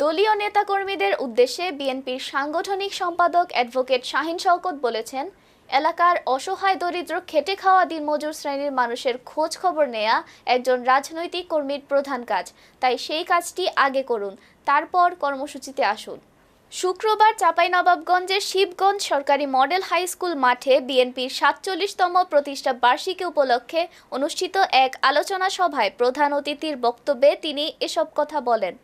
দলীয় নেতাকর্মীদের উদ্দেশ্যে বিএনপির সাংগঠনিক সম্পাদক অ্যাডভোকেট শাহীন শওকত বলেছেন, এলাকার অসহায় দরিদ্র খেটে খাওয়া দিনমজুর শ্রেণীর মানুষের খোঁজ খবর নেয়া একজন রাজনৈতিক কর্মীর প্রধান কাজ। তাই সেই কাজটি আগে করুন, তারপর কর্মসূচিতে আসুন। শুক্রবার চাঁপাইনবাবগঞ্জের শিবগঞ্জ সরকারি মডেল হাই স্কুল মাঠে বিএনপির ৪৭তম প্রতিষ্ঠা বার্ষিকী উপলক্ষে অনুষ্ঠিত এক আলোচনা সভায় প্রধান অতিথির বক্তব্যে তিনি এসব কথা বলেন।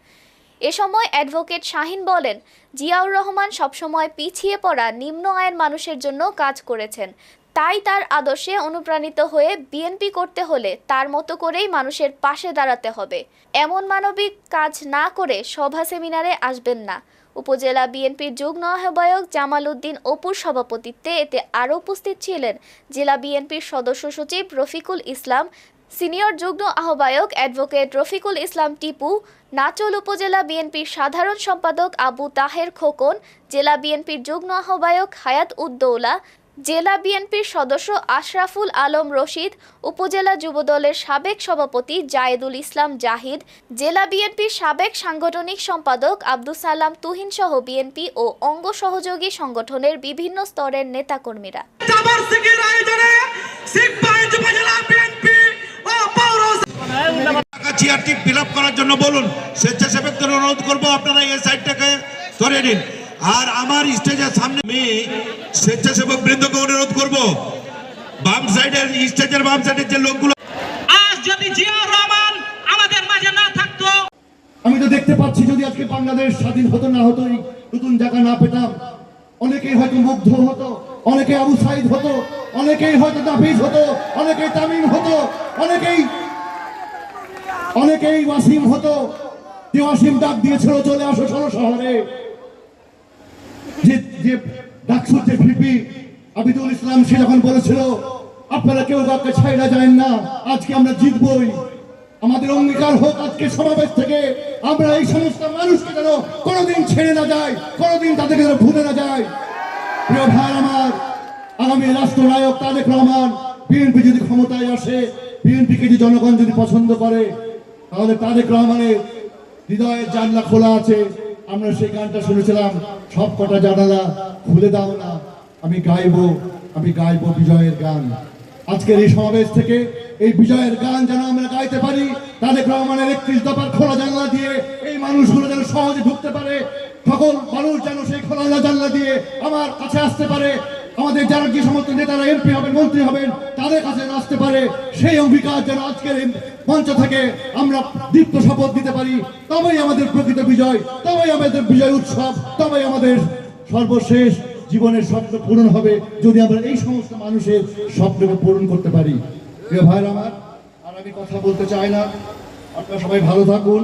এ সময় অ্যাডভোকেট শাহীন বলেন, জিয়াউর রহমান সবসময় পিছিয়ে পড়া নিম্ন আয়ের মানুষের জন্য কাজ করেছেন। তাই তার আদর্শে অনুপ্রাণিত হয়ে বিএনপি করতে হলে তার মতো করেই মানুষের পাশে দাঁড়াতে হবে। এমন মানবিক কাজ না করে সভা সেমিনারে আসবেন না। উপজেলা বিএনপির যুগ্ম আহ্বায়ক জামাল উদ্দিন অপুর সভাপতিত্বে এতে আরও উপস্থিত ছিলেন জেলা বিএনপির সদস্য সচিব রফিকুল ইসলাম, সিনিয়র যুগ্ম আহ্বায়ক অ্যাডভোকেট রফিকুল ইসলাম টিপু, নাচল উপজেলা বিএনপির সাধারণ সম্পাদক আবু তাহের খোকন, জেলা বিএনপির যুগ্ম আহ্বায়ক হায়াত উদ্দৌলা, জেলা বিএনপির সদস্য আশরাফুল আলম রশিদ, উপজেলা যুবদলের সাবেক সভাপতি জায়েদুল ইসলাম জাহিদ, জেলা বিএনপির সাবেক সাংগঠনিক সম্পাদক আব্দুস সালাম তুহিন সহ বিএনপি ও অঙ্গ সহযোগী সংগঠনের বিভিন্ন স্তরের নেতাকর্মীরা। চেয়ারটি ফিল আপ করার জন্য বলুন, স্বেচ্ছাসেবকদের অনুরোধ করবো আপনারা এই সাইডটাকে ধরে নিন। আর আমার স্টেজের সামনে আমি স্বেচ্ছাসেবক বৃন্দকে অনুরোধ করবো, বাম সাইডের স্টেজের বাম সাইডের যে লোকগুলো, আজ যদি জিয়াউর রহমান আমাদের মাঝে না থাকতো, আমি তো দেখতে পাচ্ছি যদি আজকে বাংলাদেশ স্বাধীন হতো না হতো, নতুন জায়গা না পেতাম, অনেকেই হয়তো মুগ্ধ হতো, অনেকে আবু সাইদ হতো, অনেকেই হয়তো নাফিজ হতো, অনেকেই তামিম হতো, অনেকেই ওয়াসিম হতো। যে ওয়াসিম ডাক দিয়েছিল চলে আসো শহরে, যে ডাকসুর যে ভিপি আবিদুল ইসলাম সে যখন বলেছিল আপনারা কেউ কাউকে ছাইড়া যায় না, আজকে আমরা জিতবই। আমাদের অঙ্গীকার হোক আজকে সমাবেশ থেকে আমরা এই সমস্ত মানুষকে যেন কোনোদিন ছেড়ে না যায়, কোনোদিন তাদেরকে যেন ভুলে না যায়। প্রিয় ভাই আমার, আগামী রাষ্ট্রনায়ক তারেক রহমান, বিএনপি যদি ক্ষমতায় আসে, বিএনপিকে যদি জনগণ যদি পছন্দ করে, তাহলে তারেক রহমানের হৃদয়ের জানলা খোলা আছে। আমরা সেই গানটা শুনেছিলাম, সব কটা জানালা খুলে দাও না, আমি গাইবো বিজয়ের গান। আজকের এই সমাবেশ থেকে এই বিজয়ের গান যেন আমরা গাইতে পারি, তারেক রহমানের 31 দফার খোলা জানলা দিয়ে এই মানুষগুলো যেন সহজে ঢুকতে পারে, সকল মানুষ যেন সেই খোলা জানলা দিয়ে আমার কাছে আসতে পারে, আমাদের যারা যে সমস্ত নেতারা এমপি হবেন, মন্ত্রী হবেন, তাদের কাছে আসতে পারে। সেই অঙ্গীকার যেন আজকের এই মঞ্চ থেকে আমরা দীপ্ত শপথ দিতে পারি। তবেই আমাদের প্রকৃত বিজয়, তবেই আমাদের বিজয় উৎসব, তবেই আমাদের সর্বশেষ জীবনের স্বপ্ন পূরণ হবে, যদি আমরা এই সমস্ত মানুষের স্বপ্নকে পূরণ করতে পারি। প্রিয় ভাইরা আমার, আর আমি কথা বলতে চাই না, আপনারা সবাই ভালো থাকুন।